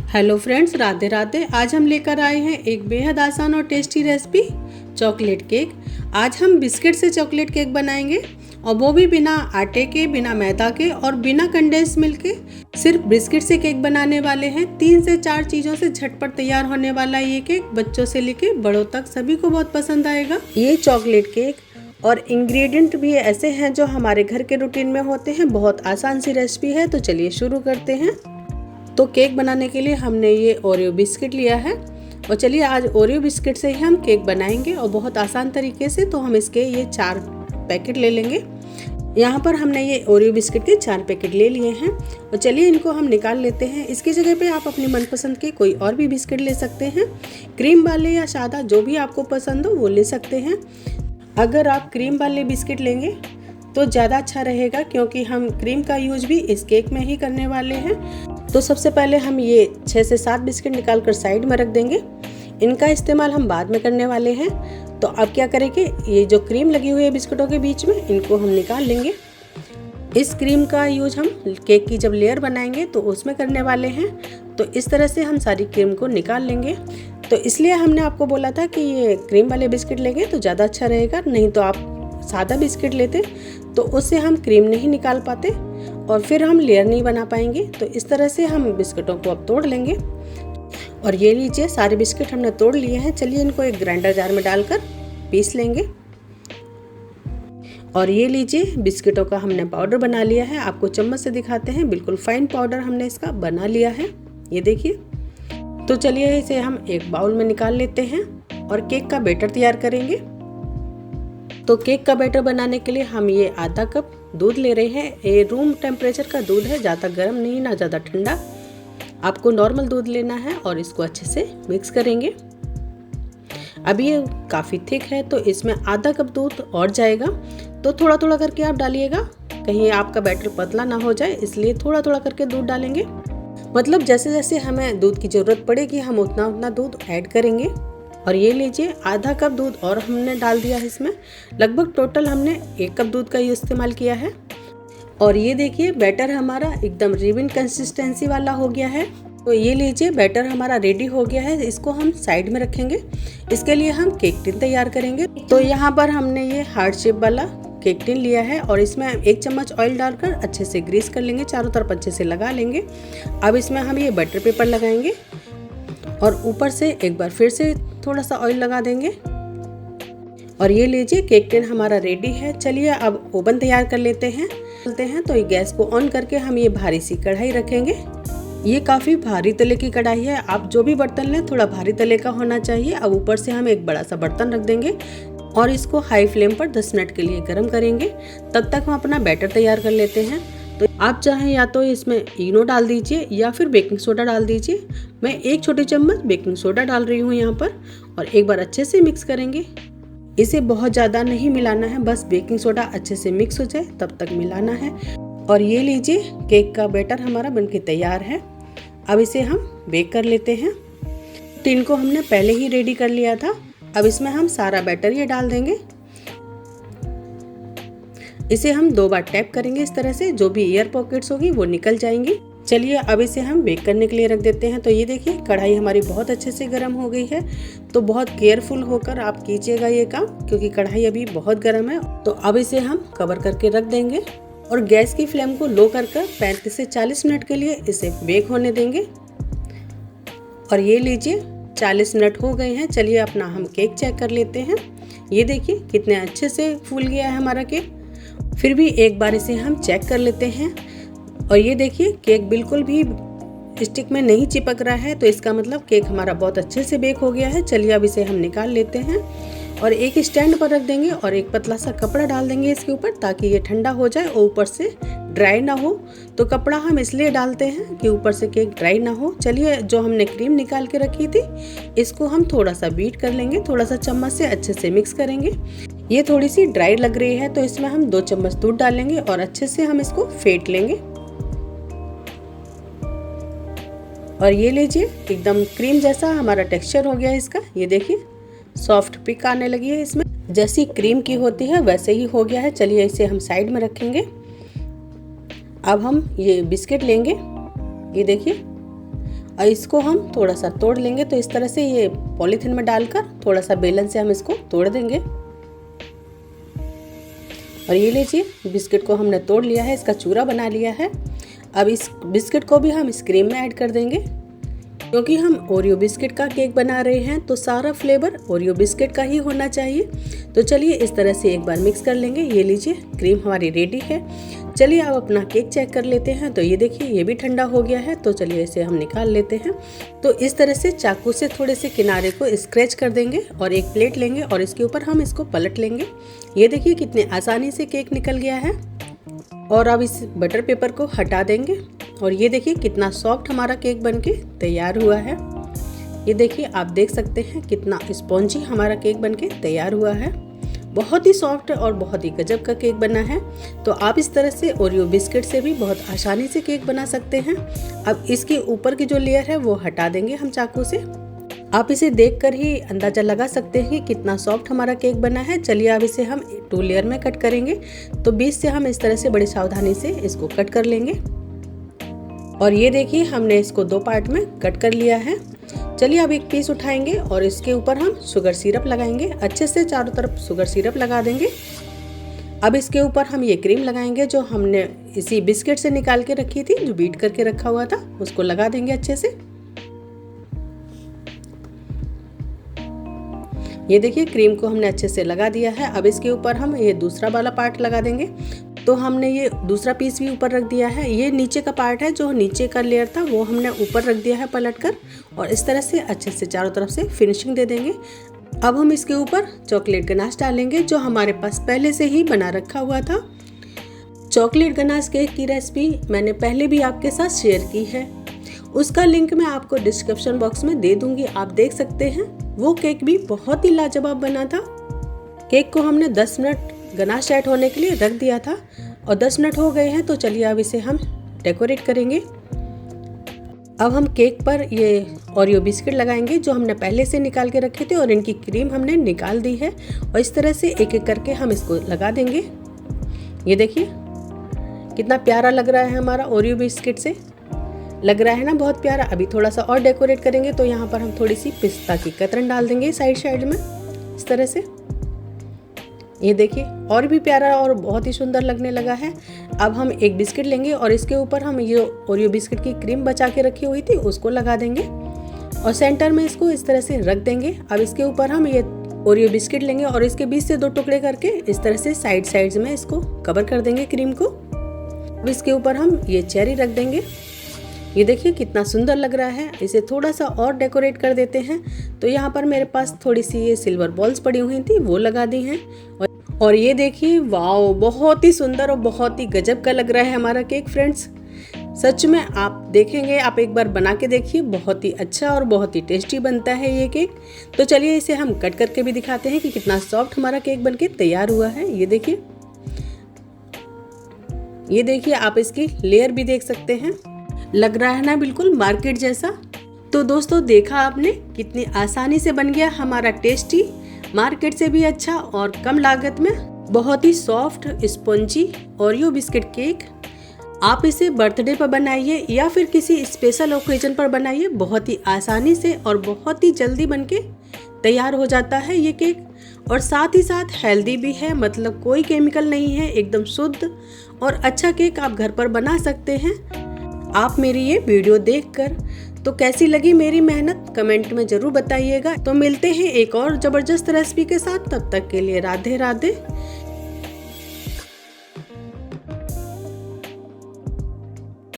Hello friends, Radhe Radhe. आज हम लेकर आए हैं एक बेहद आसान और टेस्टी रेसिपी, चॉकलेट केक। आज हम बिस्किट से चॉकलेट केक बनाएंगे, और वो भी बिना आटे के, बिना मैदा के और बिना कंडेंस मिल्क के। सिर्फ बिस्किट से केक बनाने वाले हैं। 3 से 4 चीज़ों से झटपट तैयार होने वाला ये केक बच्चों से लेके बड़ों तक सभी को बहुत पसंद आएगा। ये चॉकलेट केक और इंग्रेडिएंट भी ऐसे हैं जो हमारे घर के रूटीन में होते हैं। बहुत आसान सी रेसिपी है, तो चलिए शुरू करते हैं। तो केक बनाने के लिए हमने ये ओरियो बिस्किट लिया है, और चलिए आज ओरियो बिस्किट से ही हम केक बनाएंगे, और बहुत आसान तरीके से। तो हम इसके ये 4 पैकेट ले लेंगे। यहाँ पर हमने ये ओरियो बिस्किट के 4 पैकेट ले लिए हैं, और चलिए इनको हम निकाल लेते हैं। इसकी जगह पे आप अपनी मनपसंद के कोई और भी बिस्किट ले सकते हैं, क्रीम वाले या सादा, जो भी आपको पसंद हो वो ले सकते हैं। अगर आप क्रीम वाले बिस्किट लेंगे तो ज़्यादा अच्छा रहेगा, क्योंकि हम क्रीम का यूज भी इस केक में ही करने वाले हैं। तो सबसे पहले हम ये 6 से 7 बिस्किट निकाल कर साइड में रख देंगे। इनका इस्तेमाल हम बाद में करने वाले हैं। तो अब क्या करेंगे, ये जो क्रीम लगी हुई है बिस्किटों के बीच में, इनको हम निकाल लेंगे। इस क्रीम का यूज हम केक की जब लेयर बनाएंगे तो उसमें करने वाले हैं। तो इस तरह से हम सारी क्रीम को निकाल लेंगे। तो इसलिए हमने आपको बोला था कि ये क्रीम वाले बिस्किट लेंगे तो ज़्यादा अच्छा रहेगा, नहीं तो आप सादा बिस्किट लेते तो उससे हम क्रीम नहीं निकाल पाते और फिर हम लेयर नहीं बना पाएंगे। तो इस तरह से हम बिस्किटों को अब तोड़ लेंगे। और ये लीजिए, सारे बिस्किट हमने तोड़ लिए हैं। चलिए इनको एक ग्राइंडर जार में डालकर पीस लेंगे। और ये लीजिए, बिस्किटों का हमने पाउडर बना लिया है। आपको चम्मच से दिखाते हैं, बिल्कुल फाइन पाउडर हमने इसका बना लिया है, ये देखिए। तो चलिए इसे हम एक बाउल में निकाल लेते हैं और केक का बैटर तैयार करेंगे। तो केक का बैटर बनाने के लिए हम ये आधा कप दूध ले रहे हैं। ये रूम टेम्परेचर का दूध है, ज़्यादा गर्म नहीं ना ज़्यादा ठंडा। आपको नॉर्मल दूध लेना है और इसको अच्छे से मिक्स करेंगे। अब ये काफ़ी थिक है, तो इसमें आधा कप दूध और जाएगा। तो थोड़ा थोड़ा करके आप डालिएगा, कहीं आपका बैटर पतला ना हो जाए, इसलिए थोड़ा थोड़ा करके दूध डालेंगे। मतलब जैसे जैसे हमें दूध की ज़रूरत पड़ेगी हम उतना उतना दूध ऐड करेंगे। और ये लीजिए, आधा कप दूध और हमने डाल दिया है इसमें। लगभग टोटल हमने 1 कप दूध का इस्तेमाल किया है। और ये देखिए, बैटर हमारा एकदम रिबन कंसिस्टेंसी वाला हो गया है। तो ये लीजिए, बैटर हमारा रेडी हो गया है। इसको हम साइड में रखेंगे। इसके लिए हम केक टिन तैयार करेंगे। तो यहाँ पर हमने ये हार्ट शेप वाला केक टिन लिया है, और इसमें 1 चम्मच ऑयल डालकर अच्छे से ग्रीस कर लेंगे, चारों तरफ अच्छे से लगा लेंगे। अब इसमें हम ये बटर पेपर लगाएंगे और ऊपर से एक बार फिर से थोड़ा सा ऑयल लगा देंगे। और ये लीजिए, केक टिन हमारा रेडी है। चलिए अब ओवन तैयार कर लेते हैं। तो ये गैस को ऑन करके हम ये भारी सी कढ़ाई रखेंगे। ये काफ़ी भारी तले की कढ़ाई है। आप जो भी बर्तन लें थोड़ा भारी तले का होना चाहिए। अब ऊपर से हम एक बड़ा सा बर्तन रख देंगे और इसको हाई फ्लेम पर 10 मिनट के लिए गर्म करेंगे। तब तक हम अपना बैटर तैयार कर लेते हैं। तो आप चाहें या तो इसमें इनो डाल दीजिए या फिर बेकिंग सोडा डाल दीजिए। मैं 1 छोटी चम्मच बेकिंग सोडा डाल रही हूँ यहाँ पर, और एक बार अच्छे से मिक्स करेंगे। इसे बहुत ज़्यादा नहीं मिलाना है, बस बेकिंग सोडा अच्छे से मिक्स हो जाए तब तक मिलाना है। और ये लीजिए, केक का बैटर हमारा बनके तैयार है। अब इसे हम बेक कर लेते हैं। टिन को हमने पहले ही रेडी कर लिया था। अब इसमें हम सारा बैटर ये डाल देंगे। इसे हम 2 बार टैप करेंगे इस तरह से, जो भी एयर पॉकेट्स होगी वो निकल जाएंगी। चलिए अब इसे हम बेक करने के लिए रख देते हैं। तो ये देखिए, कढ़ाई हमारी बहुत अच्छे से गर्म हो गई है। तो बहुत केयरफुल होकर आप कीजिएगा ये काम, क्योंकि कढ़ाई अभी बहुत गर्म है। तो अब इसे हम कवर करके रख देंगे और गैस की फ्लेम को लो कर 35 से 40 मिनट के लिए इसे बेक होने देंगे। और ये लीजिए, 40 मिनट हो गए हैं। चलिए अपना हम केक चेक कर लेते हैं। ये देखिए कितने अच्छे से फूल गया है हमारा केक। फिर भी एक बार इसे हम चेक कर लेते हैं। और ये देखिए, केक बिल्कुल भी स्टिक में नहीं चिपक रहा है, तो इसका मतलब केक हमारा बहुत अच्छे से बेक हो गया है। चलिए अब इसे हम निकाल लेते हैं और एक स्टैंड पर रख देंगे और एक पतला सा कपड़ा डाल देंगे इसके ऊपर, ताकि ये ठंडा हो जाए और ऊपर से ड्राई ना हो। तो कपड़ा हम इसलिए डालते हैं कि ऊपर से केक ड्राई ना हो। चलिए, जो हमने क्रीम निकाल के रखी थी इसको हम थोड़ा सा बीट कर लेंगे, थोड़ा सा चम्मच से अच्छे से मिक्स करेंगे। ये थोड़ी सी ड्राई लग रही है, तो इसमें हम 2 चम्मच दूध डालेंगे और अच्छे से हम इसको फेंट लेंगे। और ये लीजिए, एकदम क्रीम जैसा हमारा टेक्सचर हो गया है इसका। ये देखिए, सॉफ्ट पिक आने लगी है इसमें, जैसी क्रीम की होती है वैसे ही हो गया है। चलिए इसे हम साइड में रखेंगे। अब हम ये बिस्किट लेंगे, ये देखिए, और इसको हम थोड़ा सा तोड़ लेंगे। तो इस तरह से ये पॉलीथिन में डालकर थोड़ा सा बेलन से हम इसको तोड़ देंगे। और ये लीजिए बिस्किट को हमने तोड़ लिया है, इसका चूरा बना लिया है। अब इस बिस्किट को भी हम इस क्रीम में ऐड कर देंगे। क्योंकि हम ओरियो बिस्किट का केक बना रहे हैं तो सारा फ्लेवर ओरियो बिस्किट का ही होना चाहिए। तो चलिए इस तरह से एक बार मिक्स कर लेंगे। ये लीजिए क्रीम हमारी रेडी है। चलिए अब अपना केक चेक कर लेते हैं। तो ये देखिए ये भी ठंडा हो गया है। तो चलिए इसे हम निकाल लेते हैं। तो इस तरह से चाकू से थोड़े से किनारे को स्क्रैच कर देंगे और एक प्लेट लेंगे और इसके ऊपर हम इसको पलट लेंगे। ये देखिए कितने आसानी से केक निकल गया है। और अब इस बटर पेपर को हटा देंगे और ये देखिए कितना सॉफ्ट हमारा केक बनके तैयार हुआ है। ये देखिए आप देख सकते हैं कितना स्पॉन्जी हमारा केक बनके तैयार हुआ है। बहुत ही सॉफ्ट और बहुत ही गजब का केक बना है। तो आप इस तरह से ओरियो बिस्किट से भी बहुत आसानी से केक बना सकते हैं। अब इसके ऊपर की जो लेयर है वो हटा देंगे हम चाकू से। आप इसे देखकर ही अंदाज़ा लगा सकते हैं कि कितना सॉफ्ट हमारा केक बना है। चलिए अब इसे हम 2 लेयर में कट करेंगे। तो बीच से हम इस तरह से बड़ी सावधानी से इसको कट कर लेंगे। और ये देखिए हमने इसको 2 पार्ट में कट कर लिया है। चलिए अब एक पीस उठाएंगे और इसके ऊपर हम शुगर सिरप लगाएंगे। अच्छे से चारों तरफ शुगर सिरप लगा देंगे। अब इसके ऊपर हम ये क्रीम लगाएंगे जो हमने इसी बिस्किट से निकाल के रखी थी, जो बीट करके रखा हुआ था, उसको लगा देंगे अच्छे से। ये देखिए क्रीम को हमने अच्छे से लगा दिया है। अब इसके ऊपर हम ये दूसरा वाला पार्ट लगा देंगे। तो हमने ये दूसरा पीस भी ऊपर रख दिया है। ये नीचे का पार्ट है, जो नीचे का लेयर था वो हमने ऊपर रख दिया है पलट कर। और इस तरह से अच्छे से चारों तरफ से फिनिशिंग दे देंगे। अब हम इसके ऊपर चॉकलेट गनाश डालेंगे जो हमारे पास पहले से ही बना रखा हुआ था। चॉकलेट गनाश केक की रेसिपी मैंने पहले भी आपके साथ शेयर की है, उसका लिंक मैं आपको डिस्क्रिप्शन बॉक्स में दे दूंगी, आप देख सकते हैं। वो केक भी बहुत ही लाजवाब बना था। केक को हमने 10 मिनट गनाश सेट होने के लिए रख दिया था और 10 मिनट हो गए हैं। तो चलिए अब इसे हम डेकोरेट करेंगे। अब हम केक पर ये ओरियो बिस्किट लगाएंगे जो हमने पहले से निकाल के रखे थे और इनकी क्रीम हमने निकाल दी है। और इस तरह से एक एक करके हम इसको लगा देंगे। ये देखिए कितना प्यारा लग रहा है हमारा ओरियो बिस्किट से, लग रहा है ना बहुत प्यारा। अभी थोड़ा सा और डेकोरेट करेंगे। तो यहाँ पर हम थोड़ी सी पिस्ता की कतरन डाल देंगे साइड में इस तरह से। ये देखिए और भी प्यारा और बहुत ही सुंदर लगने लगा है। अब हम एक बिस्किट लेंगे और इसके ऊपर हम ये ओरियो बिस्किट की क्रीम बचा के रखी हुई थी उसको लगा देंगे और सेंटर में इसको इस तरह से रख देंगे। अब इसके ऊपर हम ये ओरियो बिस्किट लेंगे और इसके बीच से 2 टुकड़े करके इस तरह से साइड्स में इसको कवर कर देंगे क्रीम को। अब इसके ऊपर हम ये चेरी रख देंगे। ये देखिए कितना सुंदर लग रहा है। इसे थोड़ा सा और डेकोरेट कर देते हैं। तो यहाँ पर मेरे पास थोड़ी सी ये सिल्वर बॉल्स पड़ी हुई थी, वो लगा दी हैं। और ये देखिए वाओ, बहुत ही सुंदर और बहुत ही गजब का लग रहा है हमारा केक फ्रेंड्स। सच में आप देखेंगे, आप एक बार बना के देखिए, बहुत ही अच्छा और बहुत ही टेस्टी बनता है ये केक। तो चलिए इसे हम कट करके भी दिखाते हैं कि कितना सॉफ्ट हमारा केक बनके तैयार हुआ है। ये देखिए आप इसकी लेयर भी देख सकते हैं, लग रहा है ना बिल्कुल मार्केट जैसा। तो दोस्तों देखा आपने कितनी आसानी से बन गया हमारा टेस्टी, मार्केट से भी अच्छा और कम लागत में बहुत ही soft spongy Oreo biscuit cake. आप इसे बर्थडे पर बनाइए या फिर किसी स्पेशल ओकेजन पर बनाइए, बहुत ही आसानी से और बहुत ही जल्दी बनके तैयार हो जाता है ये केक। और साथ ही साथ हेल्दी भी है, मतलब कोई केमिकल नहीं है, एकदम शुद्ध और अच्छा केक आप घर पर बना सकते हैं। आप मेरी ये वीडियो देखकर तो कैसी लगी मेरी मेहनत कमेंट में ज़रूर बताइएगा। तो मिलते हैं एक और ज़बरदस्त रेसिपी के साथ, तब तक के लिए राधे राधे।